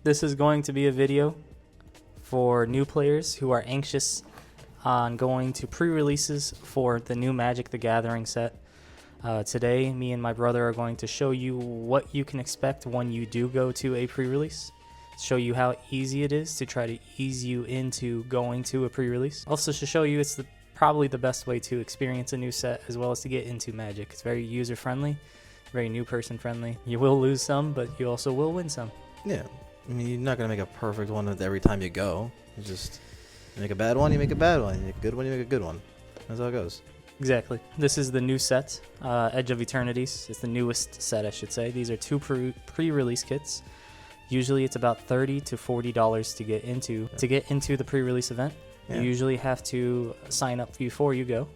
This is going to be a video for new players who are anxious on going to pre-releases for the new Magic the Gathering set. Today, me and my brother are going to show you what you can expect when you do go to a pre-release. Show you how easy it is to try to ease you into going to a pre-release. Also to show you it's probably the best way to experience a new set as well as to get into Magic. It's very user-friendly, very new person friendly. You will lose some, but you also will win some. Yeah, I mean, you're not going to make a perfect one every time you go. You just make a bad one, you make a bad one. You make a good one, you make a good one. That's how it goes. Exactly. This is the new set, Edge of Eternities. It's the newest set, I should say. These are two pre-release kits. Usually it's about $30 to $40 to get into. Yeah. To get into the pre-release event, you usually have to sign up before you go.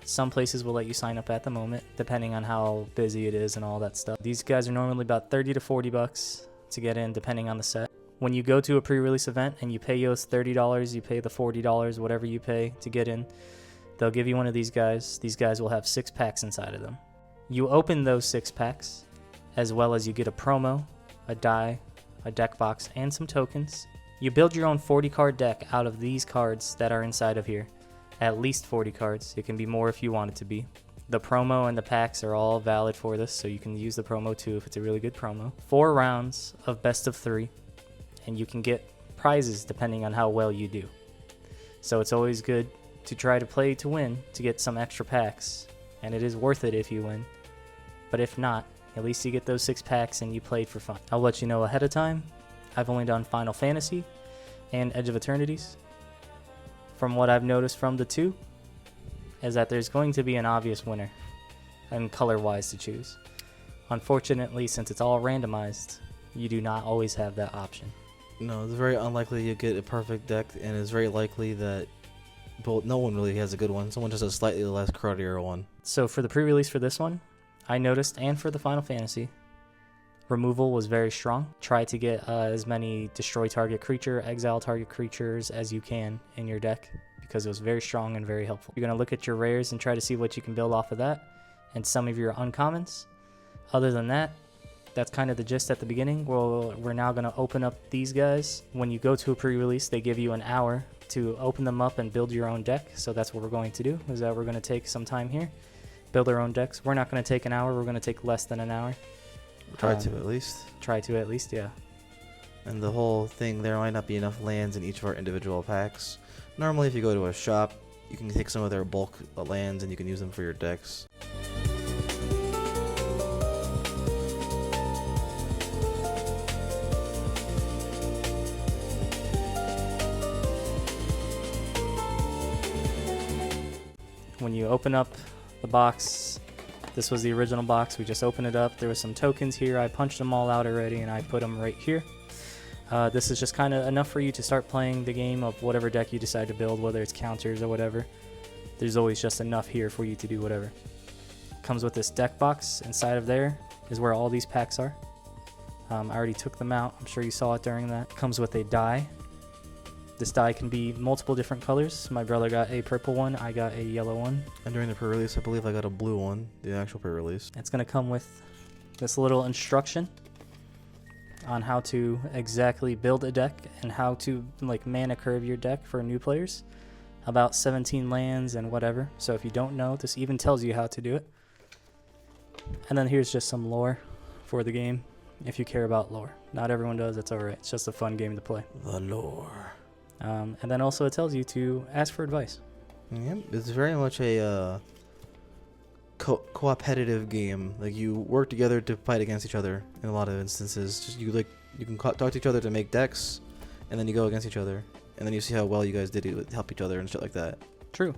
Some places will let you sign up at the moment, depending on how busy it is and all that stuff. These guys are normally about $30 to $40 to get in, depending on the set. When you go to a pre-release event and you pay those $30, you pay the $40, whatever you pay to get in, they'll give you one of these guys. These guys will have 6 packs inside of them. You open those 6 packs, as well as you get a promo, a die, a deck box, and some tokens. You build your own 40 card deck out of these cards that are inside of here. At least 40 cards. It can be more if you want it to be. The promo and the packs are all valid for this, so you can use the promo too if it's a really good promo. 4 rounds of best of 3, and you can get prizes depending on how well you do. So it's always good to try to play to win to get some extra packs, and it is worth it if you win. But if not, at least you get those 6 packs and you played for fun. I'll let you know ahead of time. I've only done Final Fantasy and Edge of Eternities. From what I've noticed from the two, is that there's going to be an obvious winner and color-wise to choose. Unfortunately, since it's all randomized, you do not always have that option. No, it's very unlikely you get a perfect deck, and it's very likely that no one really has a good one. Someone just has a slightly less cruddier one. So for the pre-release for this one, I noticed, and for the Final Fantasy, removal was very strong. Try to get as many destroy target creature, exile target creatures as you can in your deck, because it was very strong and very helpful. You're going to look at your rares and try to see what you can build off of that, and some of your uncommons. Other than that, that's kind of the gist at the beginning. Well, we're now going to open up these guys. When you go to a pre-release, they give you an hour to open them up and build your own deck. So that's what we're going to do, is that we're going to take some time here, build our own decks. We're not going to take an hour. We're going to take less than an hour. Try to at least. Try to at least, yeah. And the whole thing, there might not be enough lands in each of our individual packs. Normally, if you go to a shop, you can take some of their bulk lands and you can use them for your decks. When you open up the box, this was the original box. We just opened it up. There was some tokens here. I punched them all out already, and I put them right here. This is just kind of enough for you to start playing the game of whatever deck you decide to build, whether it's counters or whatever. There's always just enough here for you to do whatever. Comes with this deck box. Inside of there is where all these packs are. I already took them out. I'm sure you saw it during that. Comes with a die. This die can be multiple different colors. My brother got a purple one. I got a yellow one. And during the pre-release, I believe I got a blue one, the actual pre-release. It's going to come with this little instruction on how to exactly build a deck and how to mana curve your deck for new players. About 17 lands and whatever. So if you don't know, this even tells you how to do it. And then here's just some lore for the game, if you care about lore. Not everyone does, it's alright. It's just a fun game to play. The lore. And then also it tells you to ask for advice. Yep, it's very much a cooperative game. Like, you work together to fight against each other in a lot of instances. Just you can talk to each other to make decks, and then you go against each other, and then you see how well you guys did to help each other and shit like that. True.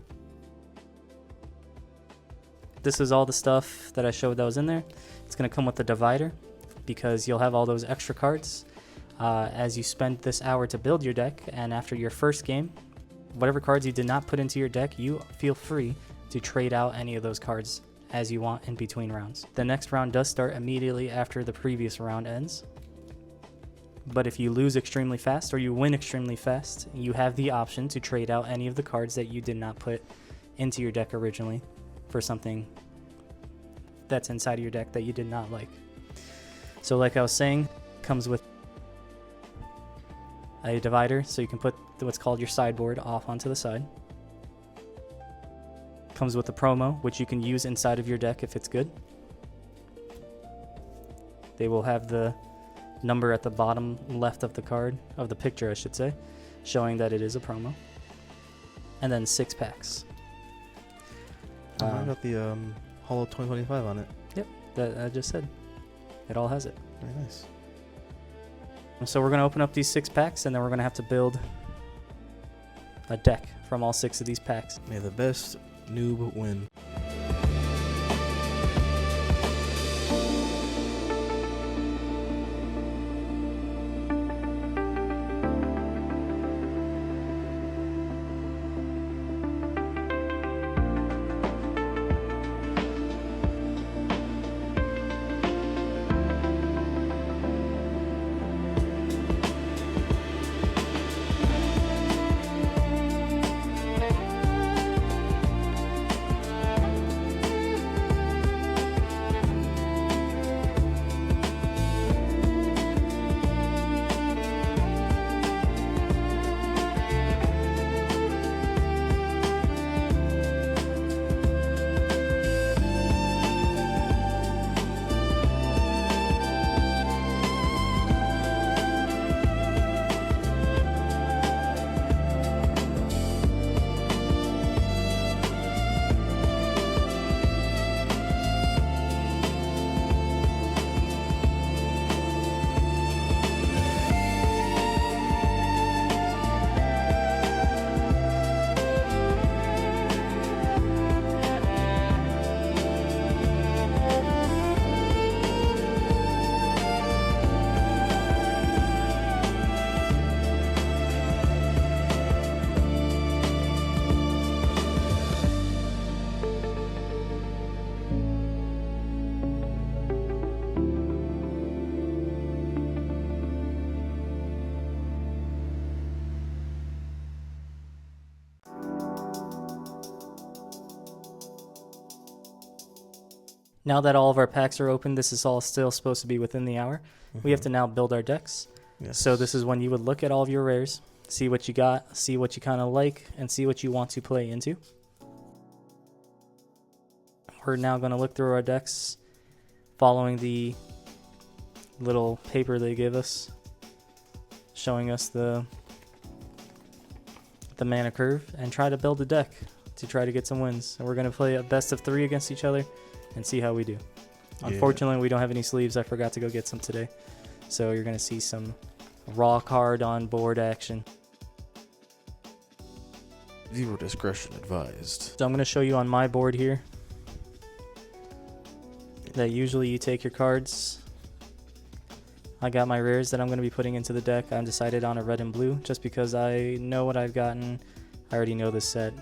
This is all the stuff that I showed that was in there. It's going to come with the divider, because you'll have all those extra cards as you spend this hour to build your deck, and after your first game, whatever cards you did not put into your deck, you feel free to trade out any of those cards as you want in between rounds. The next round does start immediately after the previous round ends, but if you lose extremely fast or you win extremely fast, you have the option to trade out any of the cards that you did not put into your deck originally for something that's inside of your deck that you did not like. So like I was saying, comes with a divider so you can put what's called your sideboard off onto the side. Comes with a promo, which you can use inside of your deck if it's good. They will have the number at the bottom left of the card, of the picture I should say, showing that it is a promo. And then 6 packs. I got the Holo 2025 on it. Yep, that I just said. It all has it. Very nice. So we're going to open up these 6 packs, and then we're going to have to build a deck from all 6 of these packs. May the best noob win. Now that all of our packs are open, this is all still supposed to be within the hour. We have to now build our decks. Yes. So this is when you would look at all of your rares, see what you got, see what you kind of like, and see what you want to play into. We're now going to look through our decks, following the little paper they give us, showing us the mana curve, and try to build a deck to try to get some wins. And we're going to play a best of 3 against each other and see how we do. Yeah. Unfortunately, we don't have any sleeves. I forgot to go get some today. So you're going to see some raw card on board action. Viewer discretion advised. So I'm going to show you on my board here that usually you take your cards. I got my rares that I'm going to be putting into the deck. I'm decided on a red and blue just because I know what I've gotten. I already know this set,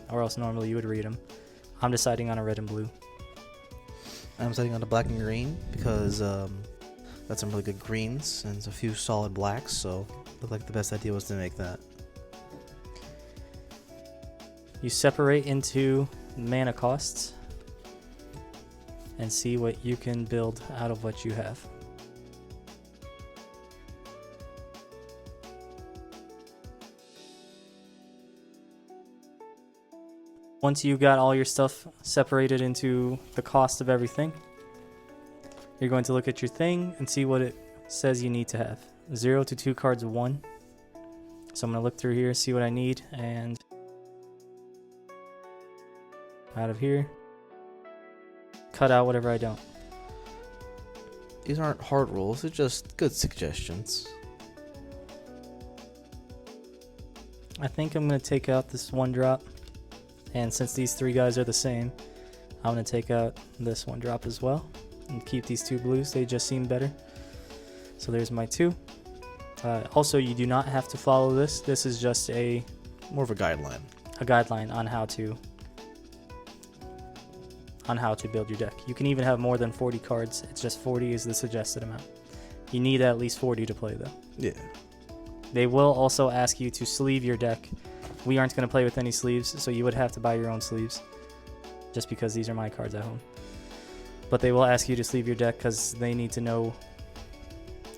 or else normally you would read them. I'm deciding on a red and blue. I'm setting on a black and green because got some really good greens and a few solid blacks, so looked like the best idea was to make that. You separate into mana costs and see what you can build out of what you have. Once you got all your stuff separated into the cost of everything, you're going to look at your thing and see what it says you need to have. 0 to 2 cards 1. So I'm going to look through here, see what I need, and out of here, cut out whatever I don't. These aren't hard rules, they're just good suggestions. I think I'm going to take out this 1 drop. And since these 3 guys are the same, I'm going to take out this 1 drop as well. And keep these 2 blues, they just seem better. So there's my 2. Also, you do not have to follow this. This is just more of a guideline. A guideline on how to build your deck. You can even have more than 40 cards. It's just 40 is the suggested amount. You need at least 40 to play though. Yeah. They will also ask you to sleeve your deck. We aren't going to play with any sleeves, so you would have to buy your own sleeves just because these are my cards at home. But they will ask you to sleeve your deck because they need to know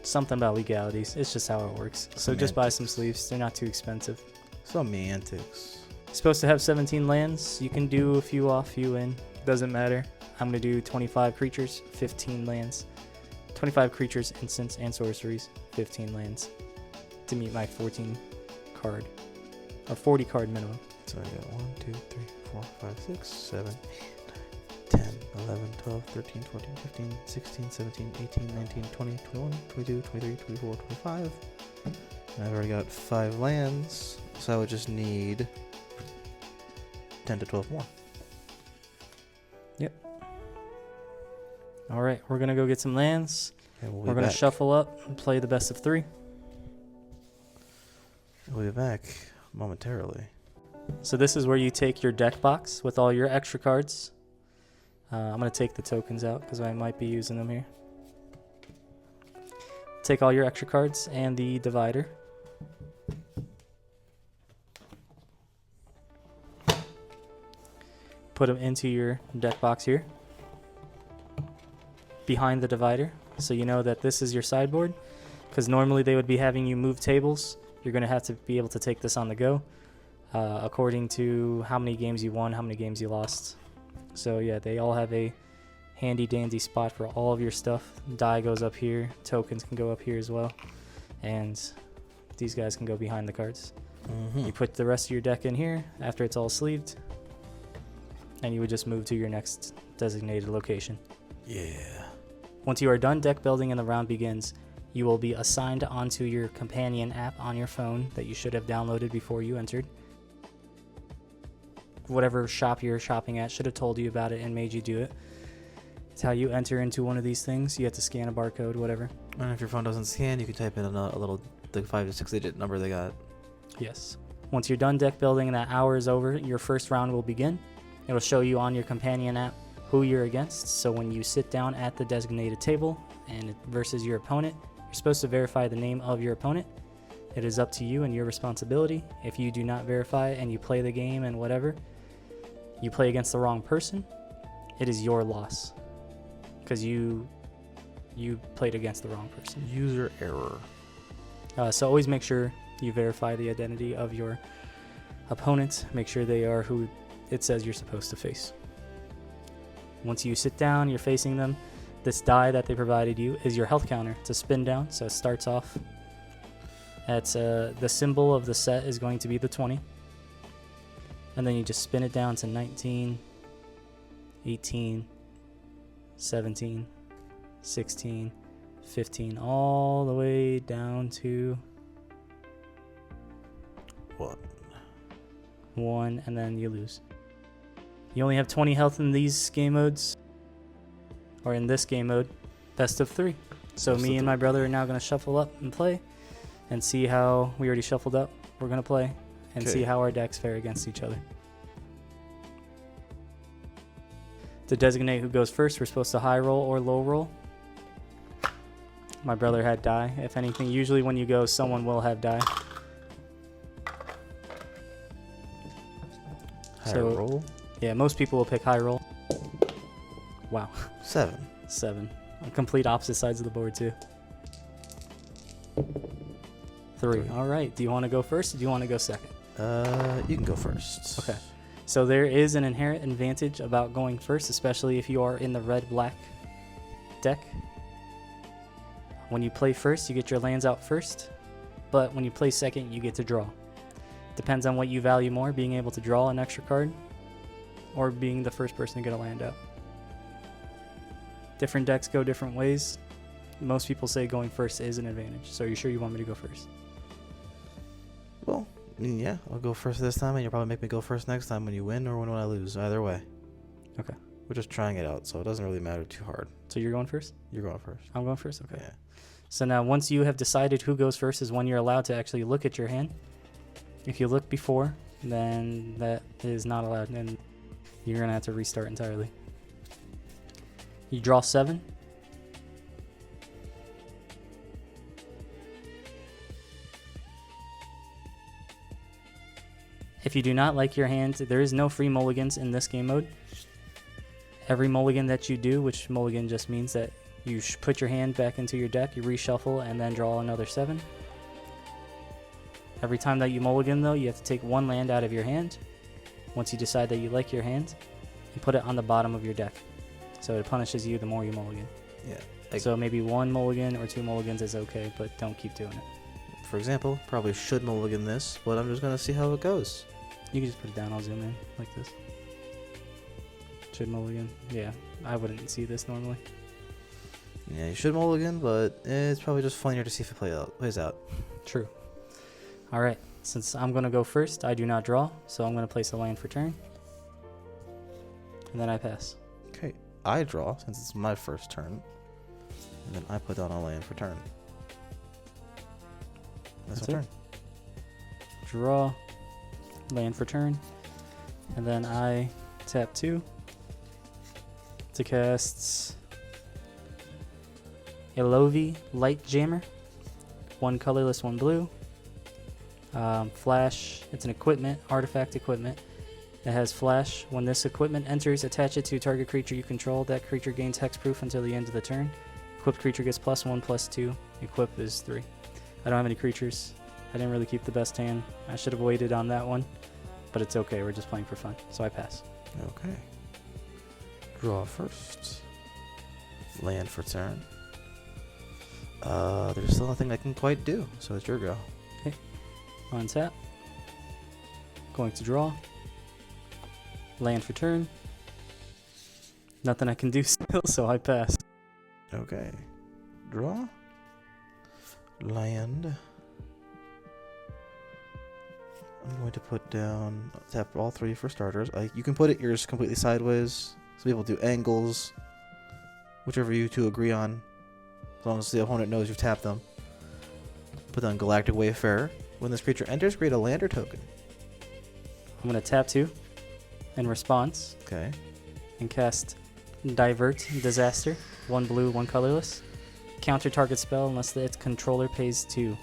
Something about legalities. It's just how it works. So just buy some sleeves. They're not too expensive. Semantics. Supposed to have 17 lands. You can do a few off, few in. Doesn't matter. I'm going to do 25 creatures, 15 lands. 25 creatures, instants, and sorceries, 15 lands. To meet my 14 card. Or 40 card minimum. So I got 1, 2, 3, 4, 5, 6, 7, 8, 9, 10, 11, 12, 13, 14, 15, 16, 17, 18, 19, 20, 21, 22, 23, 24, 25. And I've already got 5 lands, so I would just need 10 to 12 more. Yep. All right, we're going to go get some lands. And we're going to shuffle up and play the best of 3. We'll be back momentarily. So this is where you take your deck box with all your extra cards. I'm going to take the tokens out because I might be using them here. Take all your extra cards and the divider. Put them into your deck box here. Behind the divider. So you know that this is your sideboard. Because normally they would be having you move tables. You're going to have to be able to take this on the go. According to how many games you won, how many games you lost. So yeah, they all have a handy dandy spot for all of your stuff. Die goes up here, tokens can go up here as well, and these guys can go behind the cards. You put the rest of your deck in here after it's all sleeved, and you would just move to your next designated location. Yeah. Once you are done deck building and the round begins, you will be assigned onto your companion app on your phone that you should have downloaded before you entered. Whatever shop you're shopping at should have told you about it and made you do it. It's how you enter into one of these things. You have to scan a barcode, whatever. And if your phone doesn't scan, you can type in a little, the 5 to 6 digit number they got. Yes. Once you're done deck building and that hour is over, your first round will begin. It'll show you on your companion app who you're against. So when you sit down at the designated table and versus your opponent, you're supposed to verify the name of your opponent. It is up to you and your responsibility. If you do not verify and you play the game and whatever, you play against the wrong person, it is your loss. Because you played against the wrong person. User error. So always make sure you verify the identity of your opponent. Make sure they are who it says you're supposed to face. Once you sit down, you're facing them. This die that they provided you is your health counter. It's a spin down, so it starts off at the symbol of the set is going to be the 20. And then you just spin it down to 19, 18, 17, 16, 15, all the way down to 1, and then you lose. You only have 20 health in these game modes, or in this game mode, best of 3. So me and my brother are now going to shuffle up and play, and see how we already shuffled up. We're going to play, and see how our decks fare against each other. To designate who goes first, we're supposed to high roll or low roll. My brother had die. If anything, usually when you go, someone will have die. High roll? Yeah, most people will pick high roll. Wow. 7. 7. On complete opposite sides of the board, too. 3. All right. Do you want to go first or do you want to go second? You can go first. Okay. So there is an inherent advantage about going first, especially if you are in the red-black deck. When you play first, you get your lands out first, but when you play second, you get to draw. Depends on what you value more, being able to draw an extra card or being the first person to get a land out. Different decks go different ways. Most people say going first is an advantage. So are you sure you want me to go first? Well, I mean, yeah, I'll go first this time, and you'll probably make me go first next time when you win or when I lose. Either way. Okay. We're just trying it out, so it doesn't really matter too hard. So you're going first? You're going first. I'm going first? Okay. Yeah. So now once you have decided who goes first is when you're allowed to actually look at your hand. If you look before, then that is not allowed, and you're going to have to restart entirely. You draw 7. If you do not like your hand, there is no free mulligans in this game mode. Every mulligan that you do, which mulligan just means that You put your hand back into your deck, you reshuffle, and then draw another 7. Every time that you mulligan, though, you have to take 1 land out of your hand. Once you decide that you like your hand, and put it on the bottom of your deck. So it punishes you the more you mulligan. Yeah. So maybe 1 mulligan or 2 mulligans is okay, but don't keep doing it. For example, probably should mulligan this, but I'm just going to see how it goes. You can just put it down. I'll zoom in like this. Should mulligan. Yeah, I wouldn't see this normally. Yeah, you should mulligan, but it's probably just funnier to see if it plays out. True. All right. Since I'm going to go first, I do not draw, so I'm going to place a land for turn. And then I pass. Okay, I draw since it's my first turn. And then I put down a land for turn. That's my turn. Draw, land for turn, and then I tap 2 to cast Elovi Light Jammer. 1 colorless, 1 blue. Flash, it's an equipment, artifact equipment. It has flash. When this equipment enters, attach it to target creature you control. That creature gains hexproof until the end of the turn. Equipped creature gets +1/+2. Equip is 3. I don't have any creatures. I didn't really keep the best hand. I should have waited on that one, but it's okay. We're just playing for fun, so I pass. Okay. Draw first. Land for turn. There's still nothing I can quite do, so it's your go. Okay. Untap. Going to draw. Land for turn. Nothing I can do still, so I pass. Okay. Draw. Land. I'm going to put down, tap all 3 for starters. You can put it yours completely sideways. Some people do angles. Whichever you two agree on. As long as the opponent knows you've tapped them. Put down Galactic Wayfarer. When this creature enters, create a land or token. I'm going to tap 2 in response. Okay. And cast Divert Disaster. 1 blue, 1 colorless. Counter target spell unless its controller pays 2.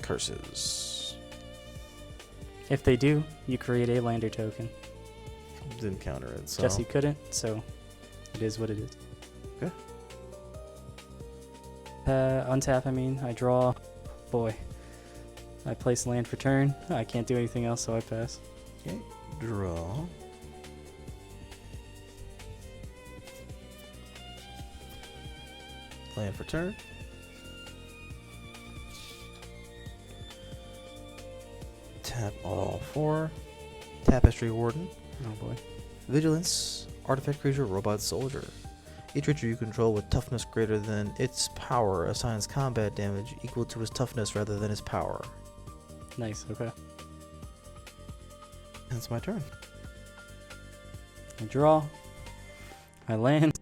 Curses. If they do, you create a lander token. Didn't counter it, so. Jesse couldn't, so it is what it is. Okay. Untap, I draw. Boy. I place land for turn. I can't do anything else, so I pass. Okay. Draw. Land for turn. Tap all 4. Tapestry Warden. Oh boy. Vigilance. Artifact creature, robot soldier. Each creature you control with toughness greater than its power assigns combat damage equal to his toughness rather than his power. Nice, okay. That's my turn. I draw. I land.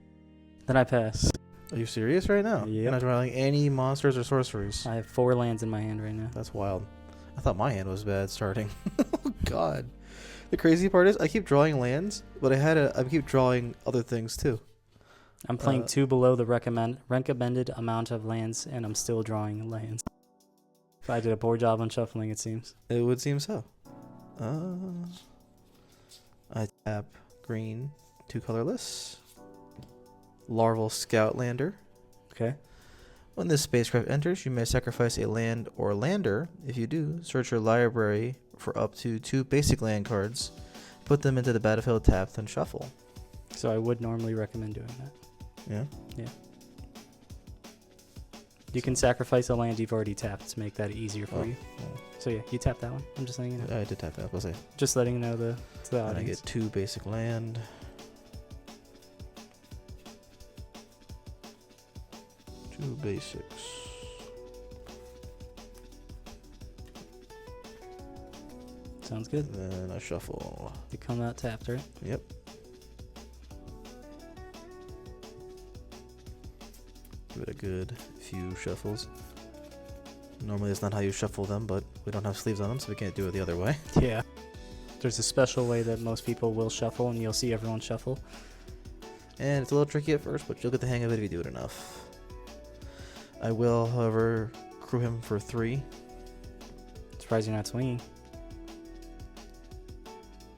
Then I pass. Are you serious right now? Yep. You're not drawing any monsters or sorceries? I have 4 lands in my hand right now. That's wild. I thought my hand was bad starting. Oh god. The crazy part is I keep drawing lands, but I keep drawing other things too. I'm playing 2 below the recommended amount of lands, and I'm still drawing lands. I did a poor job on shuffling, it seems. It would seem so. I tap green, 2 colorless. Larval Scoutlander. Okay. When this spacecraft enters, you may sacrifice a land or lander. If you do, search your library for up to 2 basic land cards. Put them into the battlefield tapped and shuffle. So I would normally recommend doing that. Yeah? Yeah. You can sacrifice a land you've already tapped to make that easier for you. Oh. So yeah, you tap that one. I'm just letting you know. I did tap that. We'll say. Just letting you know to the And audience. I get 2 basic land. 2 basics. Sounds good. Then I shuffle. They come out tapped, right? Yep. Give it a good few shuffles. Normally that's not how you shuffle them, but we don't have sleeves on them, so we can't do it the other way. Yeah. There's a special way that most people will shuffle, and you'll see everyone shuffle. And it's a little tricky at first, but you'll get the hang of it if you do it enough. I will, however, crew him for 3. Surprised you're not swinging.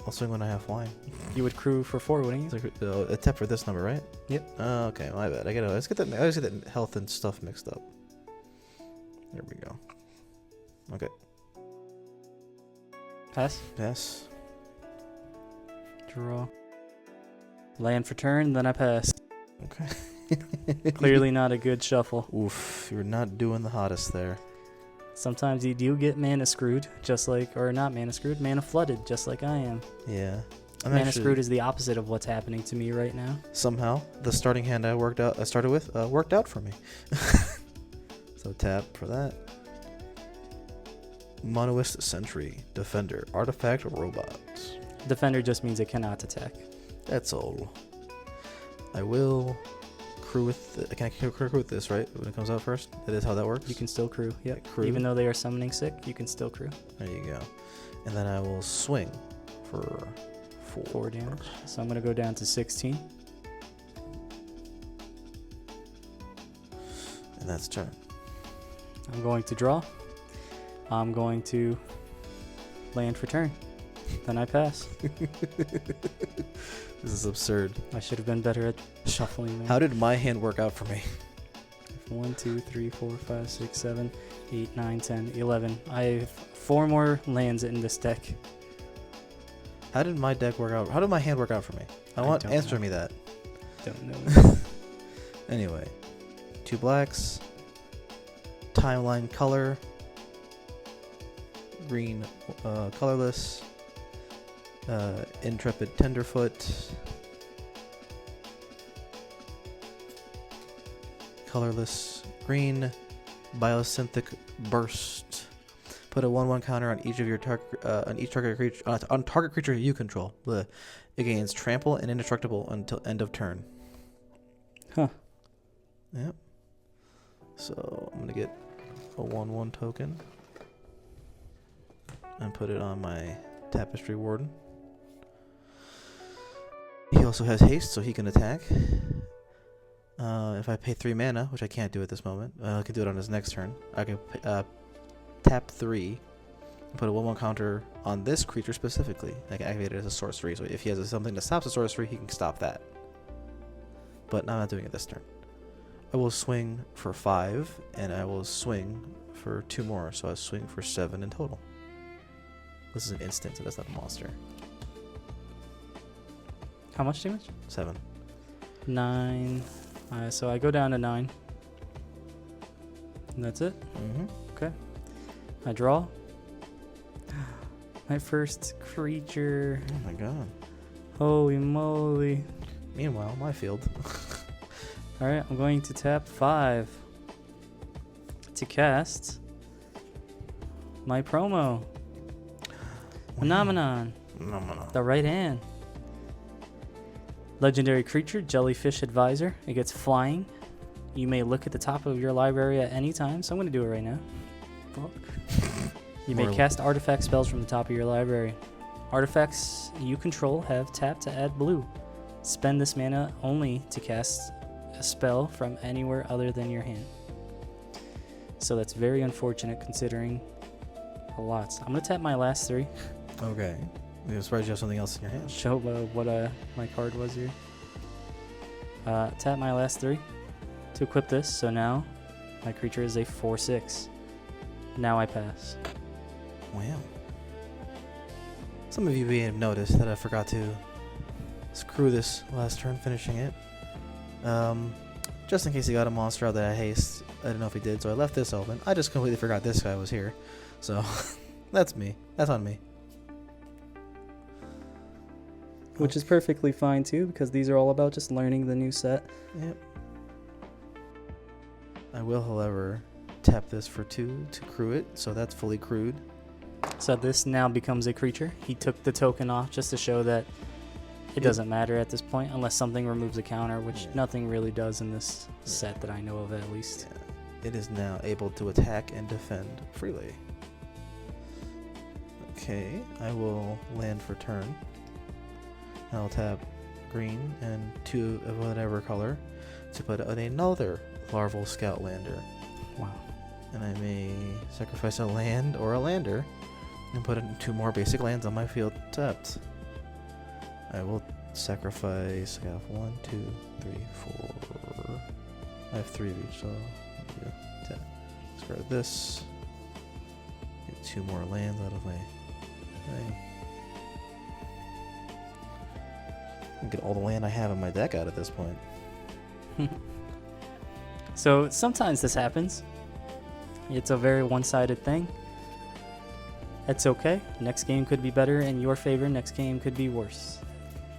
I'll swing when I have flying. You would crew for 4, wouldn't you? Except for this number, right? Yep. Oh, okay, my bad. I always get that health and stuff mixed up. There we go. Okay. Pass. Pass. Draw. Land for turn, then I pass. Okay. Clearly not a good shuffle. Oof, you're not doing the hottest there. Sometimes you do get mana screwed, just like, or not mana screwed, mana flooded, just like I am. Yeah. Mana screwed is the opposite of what's happening to me right now. Somehow, the starting hand I started with worked out for me. So tap for that. Monoist Sentry, Defender, Artifact, Robot. Defender just means it cannot attack. That's all. I will crew with. Can I crew with this, right? When it comes out first? That is how that works? You can still crew, yep. Crew. Even though they are summoning sick, you can still crew. There you go. And then I will swing for 4 damage. So I'm going to go down to 16. And that's turn. I'm going to draw. I'm going to land for turn. Then I pass. This is absurd. I should have been better at shuffling. Man. How did my hand work out for me? 1, 2, 3, 4, 5, 6, 7, 8, 9, 10, 11. I have 4 more lands in this deck. How did my deck work out? How did my hand work out for me? Answer me that. Don't know. Anyway, 2 blacks. Timeline color. Green, colorless. Intrepid Tenderfoot. Colorless green. Biosynthetic Burst. Put a 1/1 counter on each of your target creature on target creature you control. Bleh. It gains trample and indestructible until end of turn. Huh. Yep. So I'm gonna get a 1/1 token and put it on my Tapestry Warden. He also has haste, so he can attack. If I pay 3 mana, which I can't do at this moment, I can do it on his next turn. I can tap 3 and put a 1/1 counter on this creature specifically. I can activate it as a sorcery, so if he has something that stops a sorcery, he can stop that. But I'm not doing it this turn. I will swing for 5, and I will swing for 2 more, so I swing for 7 in total. This is an instant, so that's not a monster. How much damage? 7. 9. So I go down to 9. And that's it. Mm-hmm. Okay. I draw. My first creature. Oh my god. Holy moly. Meanwhile, my field. Alright, I'm going to tap 5 to cast my promo. Phenomenon. The right hand. Legendary creature, Jellyfish Advisor. It gets flying. You may look at the top of your library at any time, so I'm going to do it right now. Fuck. You may cast artifact spells from the top of your library. Artifacts you control have tap to add blue. Spend this mana only to cast a spell from anywhere other than your hand. So that's very unfortunate considering a lot. I'm going to tap my last 3. Okay. I'm surprised you have something else in your hand. Show what my card was here. Tap my last 3 to equip this. So now my creature is a 4/6. Now I pass. Wow. Some of you may have noticed that I forgot to screw this last turn, finishing it. Just in case he got a monster out that I haste. I don't know if he did, so I left this open. I just completely forgot this guy was here. So that's me. That's on me. Which is perfectly fine too, because these are all about just learning the new set. Yep. I will, however, tap this for 2 to crew it, so that's fully crewed. So this now becomes a creature. He took the token off just to show that it doesn't matter at this point, unless something removes a counter, which nothing really does in this set that I know of at least. Yeah. It is now able to attack and defend freely. Okay, I will land for turn. I'll tap green and 2 of whatever color to put out another Larval Scout Lander. Wow. And I may sacrifice a land or a lander and put in 2 more basic lands on my field tapped. I will sacrifice. I have 1, 2, 3, 4. I have 3 of each, so yeah, 10. Discard this. Get 2 more lands out of my thing. Get all the land I have in my deck out at this point. So sometimes this happens. It's a very one-sided thing. It's okay. Next game could be better in your favor. Next game could be worse.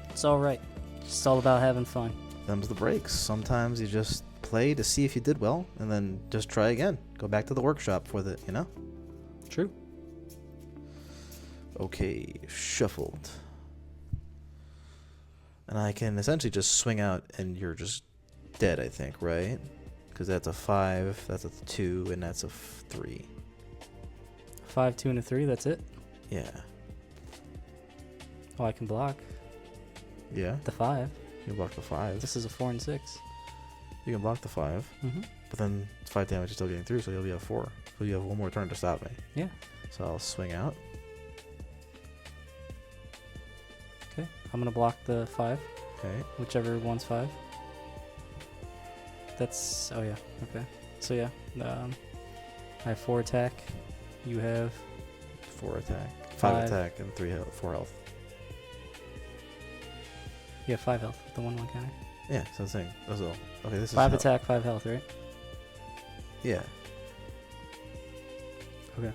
It's all right. It's all about having fun. Them's the breaks. Sometimes you just play to see if you did well, and then just try again. Go back to the workshop with it, you know? True. Okay, shuffled. And I can essentially just swing out and you're just dead, I think, right? Because that's a 5, that's a 2, and that's a 3. 5, 2, and a 3. That's it. Yeah. Oh, I can block Yeah? the 5. You can block the 5. This is a 4 and 6. You can block the 5. Mm-hmm. But then 5 damage is still getting through, so you'll be at 4. So you have 1 more turn to stop me. Yeah. So I'll swing out. Okay. I'm gonna block the 5. Okay. Whichever one's 5. That's, oh yeah, okay. So yeah, I have 4 attack. You have 4 attack. 5 5. attack and 3 health, 4 health. You have 5 health with the 1/1 counter. Yeah, so I'm saying. Okay, this is 5 health. attack, 5 health, right? Yeah. Okay.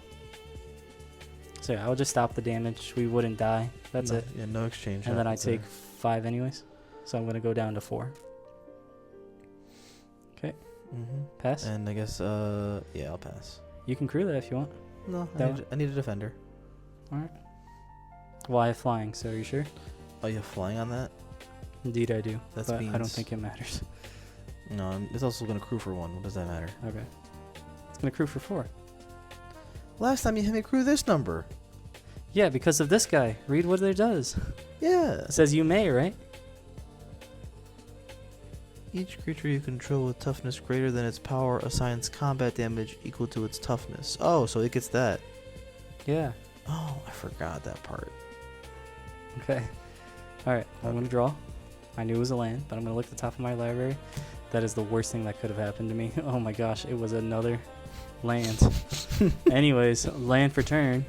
So yeah, I'll just stop the damage. We wouldn't die. That's No- it. Yeah, no exchange. And then I happens there. take 5 anyways. So I'm gonna go down to 4. Okay. Mm-hmm. Pass. And I guess, yeah, I'll pass. You can crew that if you want. No, That I need a defender. Alright. Well, I have flying, so are you sure? Oh, you have flying on that? Indeed I do. That's but I don't beans. think it matters. No, it's also going to crew for 1. What does that matter? Okay. It's gonna crew for 4. Last time you had me crew this number. Yeah, because of this guy. Read what it does. Yeah. It says you may, right? Each creature you control with toughness greater than its power assigns combat damage equal to its toughness. Oh, so it gets that. Yeah. Oh, I forgot that part. Okay. Alright, I'm gonna draw. I knew it was a land, but I'm gonna look at the top of my library. That is the worst thing that could have happened to me. Oh my gosh, it was another land. Anyways, land for turn.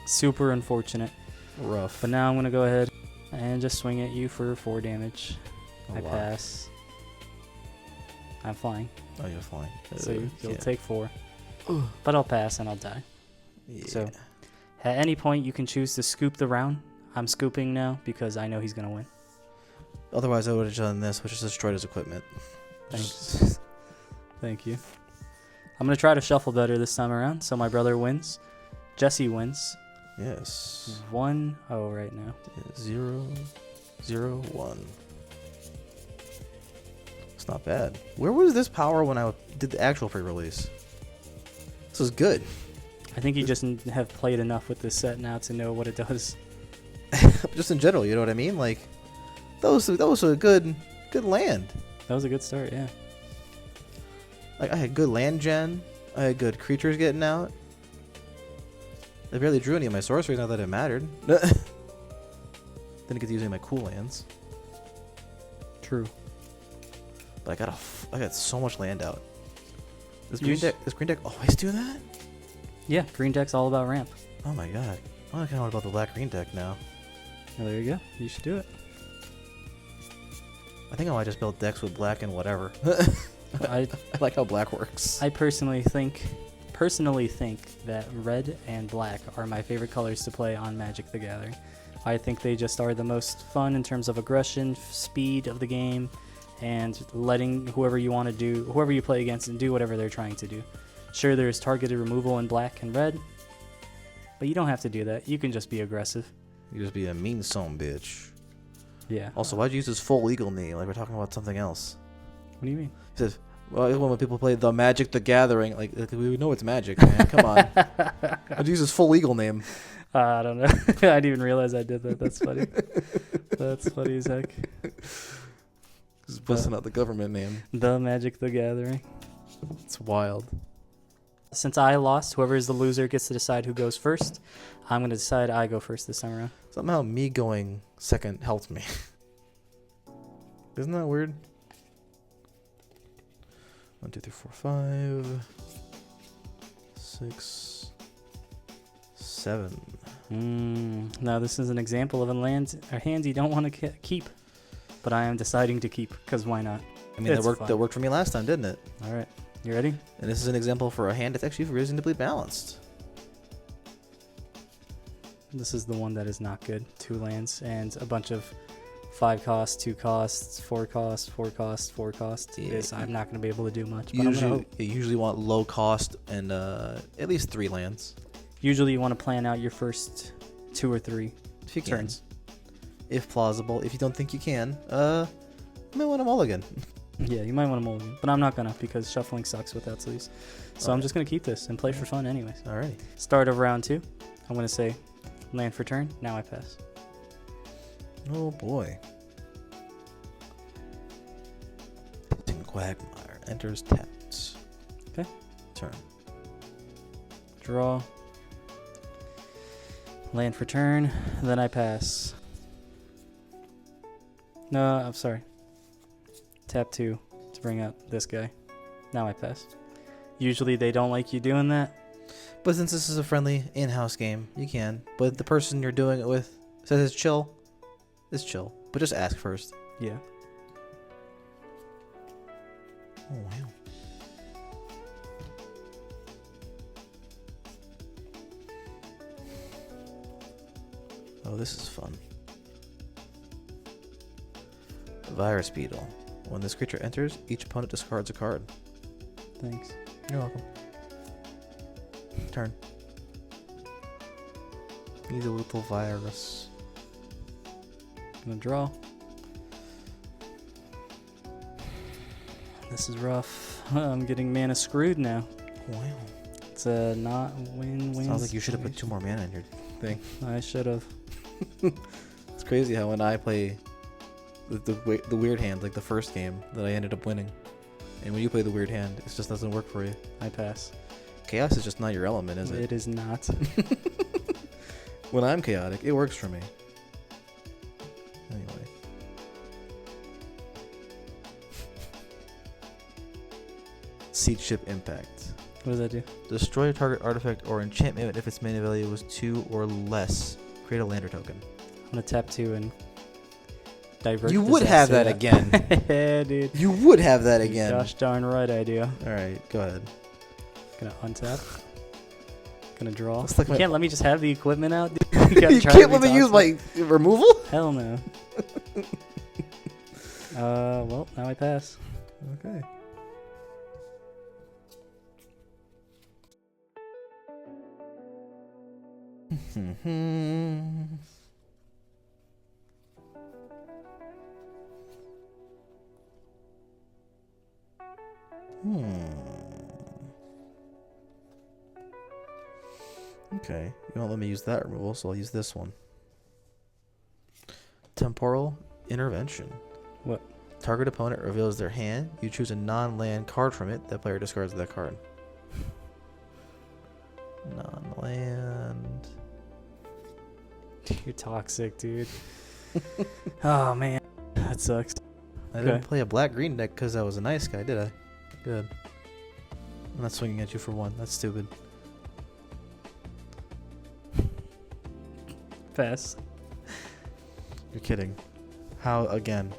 Super unfortunate. Rough. But now I'm gonna go ahead and just swing at you for 4 damage. A I lot. pass. I'm flying, Oh, you're flying. so you'll yeah. take 4. But I'll pass and I'll die. Yeah. So, at any point, you can choose to scoop the round. I'm scooping now because I know he's gonna win. Otherwise, I would have done this, which is destroyed his equipment. Thanks. Thank you. I'm gonna try to shuffle better this time around, so my brother wins. Jesse wins. Yes. 1-0 right now. 0, 0, 1. It's not bad. Where was this power when I did the actual pre-release? This was good. I think you just have played enough with this set now to know what it does. Just in general, you know what I mean? Like, that was a good land. That was a good start, yeah. Like, I had good land gen. I had good creatures getting out. I barely drew any of my sorceries, not that it mattered. Didn't get to use any of my cool lands. True. But I got so much land out. Is You green deck always do that? Yeah, green deck's all about ramp. Oh my god. I kind of know about the black green deck now. Oh, there you go. You should do it. I think I might just build decks with black and whatever. I I like how black works. I personally think that red and black are my favorite colors to play on Magic the Gathering. I think they just are the most fun in terms of aggression, speed of the game, and letting whoever you play against and do whatever they're trying to do. Sure, there's targeted removal in black and red, but you don't have to do that. You can just be aggressive. You just be a mean son bitch. Yeah. Also, why'd you use his full legal name? Like we're talking about something else. What do you mean? He says, well, when people play the Magic the Gathering, like we know it's Magic, man. Come on. I'd use his full legal name. I don't know. I didn't even realize I did that. That's funny. That's funny as heck. Just busting out the government name. The Magic the Gathering. It's wild. Since I lost, whoever is the loser gets to decide who goes first. I'm going to decide I go first this time around. Somehow me going second helped me. Isn't that weird? 1, 2, 3, 4, 5, 6, 7. Now this is an example of a hand you don't want to keep, but I am deciding to keep because why not? I mean, that worked for me last time, didn't it? All right, you ready? And this is an example for a hand that's actually reasonably balanced. This is the one that is not good. 2 lands and a bunch of 5 costs, 2 costs, 4 costs, 4 costs, 4 costs. Yeah. I'm not going to be able to do much. You usually want low cost and at least 3 lands. Usually you want to plan out your first 2 or 3 if you turns. Can. If plausible. If you don't think you can, you might want a mulligan. Yeah, you might want to mulligan, but I'm not going to because shuffling sucks without sleeves. So I'm just going to keep this and play for fun anyways. Alright. Start of round 2. I'm going to say land for turn. Now I pass. Oh boy. Quagmire enters tapped. Okay. Turn. Draw. Land for turn. Then I pass. No, I'm sorry. Tap 2 to bring up this guy. Now I pass. Usually they don't like you doing that. But since this is a friendly in-house game, you can. But if the person you're doing it with says it's chill, it's chill. But just ask first. Yeah. Oh, wow. Oh, this is fun. Virus Beetle. When this creature enters, each opponent discards a card. Thanks. You're welcome. Turn. He's a little virus. Gonna draw. This is rough. I'm getting mana screwed now. Wow. It's a not win-win. Sounds like you should have put 2 more mana in your thing. I should have. It's crazy how when I play the weird hand, like the first game, that I ended up winning. And when you play the weird hand, it just doesn't work for you. I pass. Chaos is just not your element, is it? It is not. When I'm chaotic, it works for me. Anyway. Seed Ship Impact. What does that do? Destroy a target artifact or enchantment if its mana value was 2 or less. Create a lander token. I'm gonna tap 2 and divert. You would have that again. Yeah, dude. You would have that again. Gosh darn right I do. Alright, go ahead. Gonna untap. Gonna draw. Like you can't let me just have the equipment out, dude. You can't let me use my removal? Hell no. Well, now I pass. Okay. Okay, you won't let me use that removal, so I'll use this one. Temporal Intervention. What? Target opponent reveals their hand. You choose a non-land card from it. That player discards that card. Non-land. You're toxic, dude. Oh, man. That sucks. I didn't play a black-green deck because I was a nice guy, did I? Good. I'm not swinging at you for 1. That's stupid. Pass. You're kidding. How again?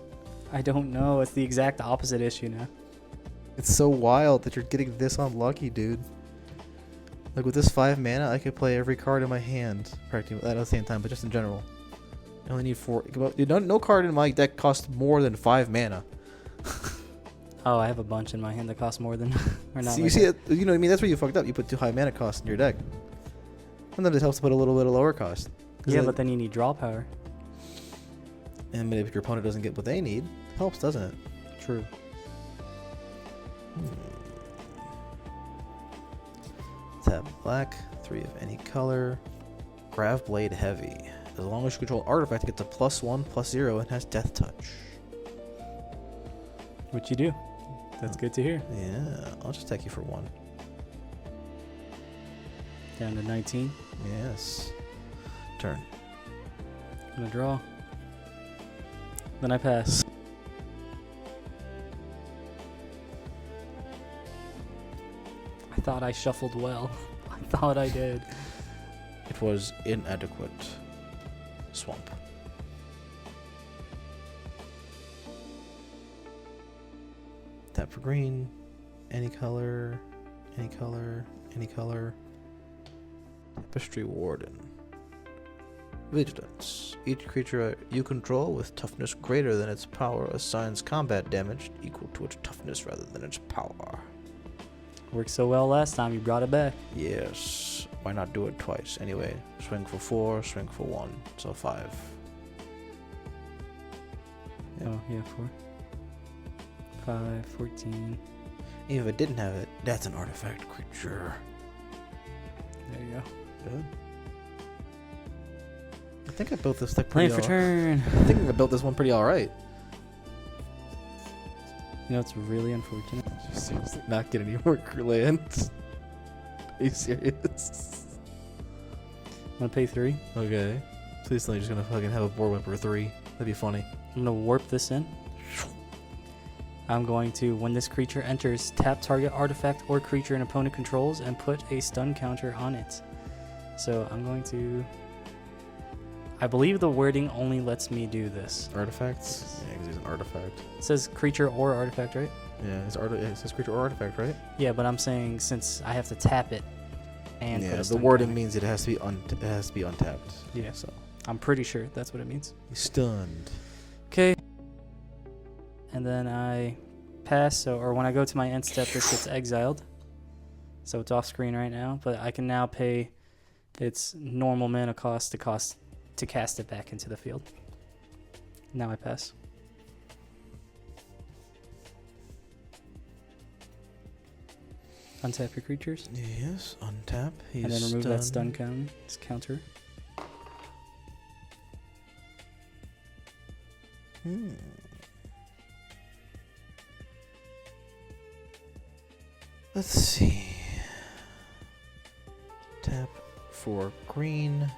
I don't know. It's the exact opposite issue now. It's so wild that you're getting this unlucky, dude. Like with this 5 mana, I could play every card in my hand practically at the same time, but just in general. I only need 4. No card in my deck costs more than 5 mana. Oh, I have a bunch in my hand that cost more than. Or not. So you see it? You know what I mean? That's where you fucked up. You put too high mana cost in your deck. And then it helps to put a little bit of lower cost. Yeah, but then you need draw power. And if your opponent doesn't get what they need, it helps, doesn't it? True. Tap black, 3 of any color. Grav Blade Heavy. As long as you control artifact, it gets a +1/+0 and has Death Touch. What you do? That's good to hear. Yeah, I'll just take you for 1. Down to 19. Yes. Turn. I'm gonna draw. Then I pass. I thought I shuffled well. I thought I did. It was inadequate. Swamp. Tap for green. Any color. Any color. Any color. Tapestry Warden. Vigilance. Each creature you control with toughness greater than its power assigns combat damage equal to its toughness rather than its power. Worked so well last time, you brought it back. Yes. Why not do it twice? Anyway, swing for 4, swing for 1. So 5. Yep. Oh, yeah, 4. 5, 14. Even if it didn't have it, that's an artifact creature. There you go. Good. I think I built this deck Playing pretty for turn. I think I built this one pretty alright. You know, it's really unfortunate. You seriously not get any more lands? Are you serious? I'm gonna pay 3. Okay. Please tell me you're just gonna fucking have a board wipe for 3. That'd be funny. I'm gonna warp this in. I'm going to, when this creature enters, tap target artifact or creature an opponent controls and put a stun counter on it. So I'm going to... I believe the wording only lets me do this. Artifacts? Yes. Yeah, because he's an artifact. It says creature or artifact, right? Yeah, it says creature or artifact, right? Yeah, but I'm saying since I have to tap it and put Yeah, a the stun wording counter. means it has to be untapped. Yeah, So I'm pretty sure that's what it means. he's stunned. Okay. And then I pass, so or when I go to my end step, this gets exiled. So it's off screen right now, but I can now pay its normal mana cost to cast it back into the field. Now I pass. Untap your creatures. Yes, untap. He's And then remove that stun stunned. counter. Let's see. Tap for green.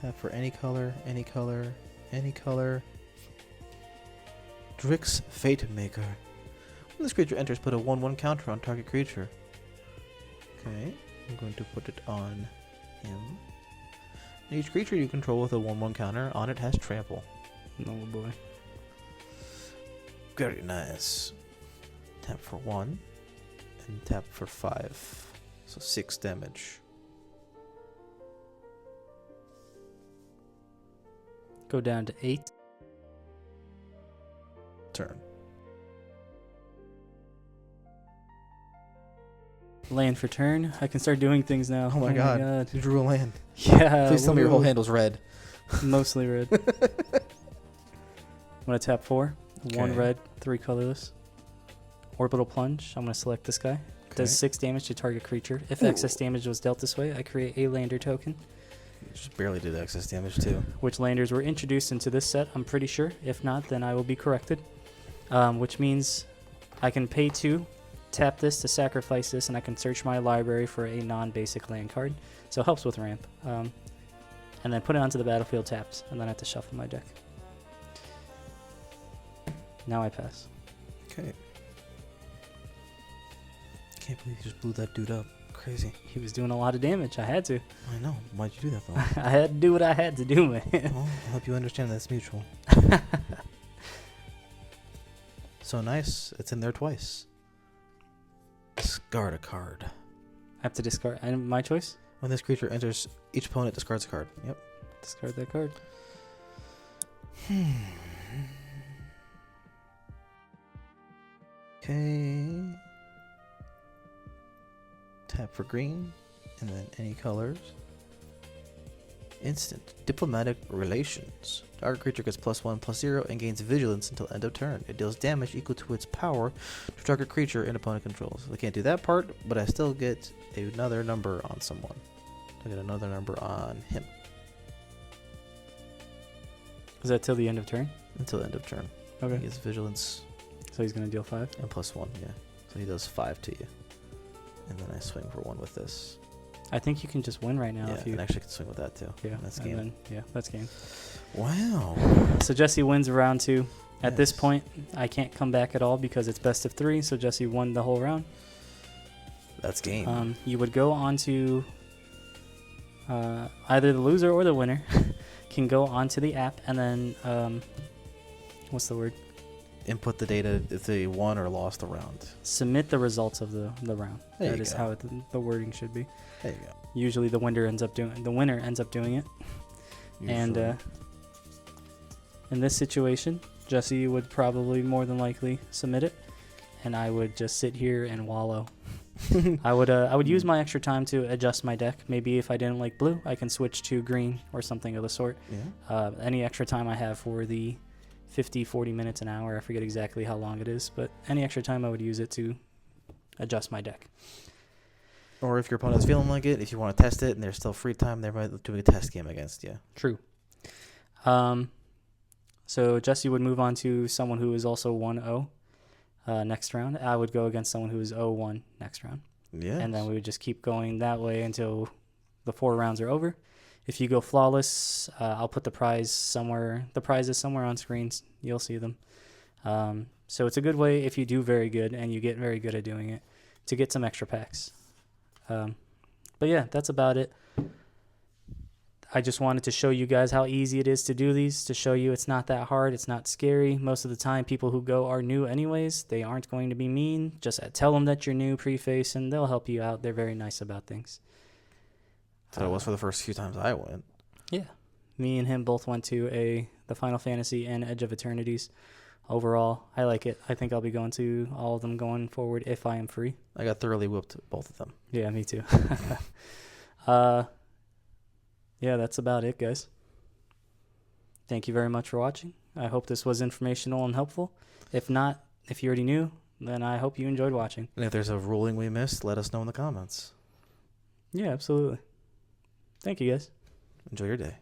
Tap for any color, any color, any color. Drix Fate Maker. When this creature enters, put a 1/1 counter on target creature. Okay, I'm going to put it on him. Each creature you control with a 1/1 counter on it has trample. Oh boy. Very nice. Tap for 1 and tap for 5. So 6 damage. Go down to 8. Turn. Land for turn. I can start doing things now. Oh my god. You drew a land. Yeah. Please tell me your whole woo. handle's red. Mostly red. I'm gonna tap 4. 1 Okay. red, 3 colorless. Orbital plunge. I'm gonna select this guy. Does 6 damage to target creature. If Ooh. excess damage was dealt this way, I create a lander token. You just barely did excess damage too. Which landers were introduced into this set, I'm pretty sure. If not, then I will be corrected. Which means I can pay 2, tap this to sacrifice this, and I can search my library for a non-basic land card. So it helps with ramp. And then put it onto the battlefield tapped, and then I have to shuffle my deck. Now I pass. Okay. Can't believe you just blew that dude up. Crazy. He was doing a lot of damage. I had to. I know. Why'd you do that though? I had to do what I had to do, man. Well, I hope you understand that's mutual. So nice. It's in there twice. Discard a card. I have to discard. And my choice? When this creature enters, each opponent discards a card. Yep. Discard that card. Okay. Tap for green, and then any colors. Instant. Diplomatic Relations. Target creature gets +1/+0 and gains vigilance until end of turn. It deals damage equal to its power to target creature and opponent controls. I can't do that part, but I still get another number on someone. I get another number on him Is that till the end of turn? until end of turn. He Okay. gets vigilance So he's going to deal 5. and +1, yeah. So he does 5 to you. And then I swing for 1 with this. I think you can just win right now Yeah, if you. and actually can swing with that too. Yeah, That's and game. then, yeah, that's game. Wow. So Jesse wins round 2. At this Yes. point, I can't come back at all because it's best of 3. So Jesse won the whole round. That's game. You would go on to either the loser or the winner can go onto the app and then what's the word? Input the data if they won or lost the round. Submit the results of the round. There That you is go. how the wording should be. There you go. Usually the winner ends up doing it. And Usually. in this situation, Jesse would probably more than likely submit it, and I would just sit here and wallow. I would use my extra time to adjust my deck. Maybe if I didn't like blue, I can switch to green or something of the sort. Yeah. Any extra time I have for the 50, 40 minutes, an hour, I forget exactly how long it is, but any extra time I would use it to adjust my deck. Or if your opponent's feeling like it, if you want to test it and there's still free time, they might do a test game against you. True. So Jesse would move on to someone who is also 1-0 next round. I would go against someone who is 0-1 next round. Yeah. And then we would just keep going that way until the 4 rounds are over. If you go flawless, I'll put the prize somewhere. The prize is somewhere on screens. You'll see them. So it's a good way if you do very good and you get very good at doing it to get some extra packs. But yeah, that's about it. I just wanted to show you guys how easy it is to do these, to show you it's not that hard, it's not scary. Most of the time, people who go are new anyways. They aren't going to be mean. Just tell them that you're new, preface, and they'll help you out. They're very nice about things. So it was for the first few times I went. Yeah. Me and him both went to the Final Fantasy and Edge of Eternities. Overall, I like it. I think I'll be going to all of them going forward if I am free. I got thoroughly whooped both of them. Yeah, me too. Yeah, that's about it, guys. Thank you very much for watching. I hope this was informational and helpful. If not, if you already knew, then I hope you enjoyed watching. And if there's a ruling we missed, let us know in the comments. Yeah, absolutely. Thank you, guys. Enjoy your day.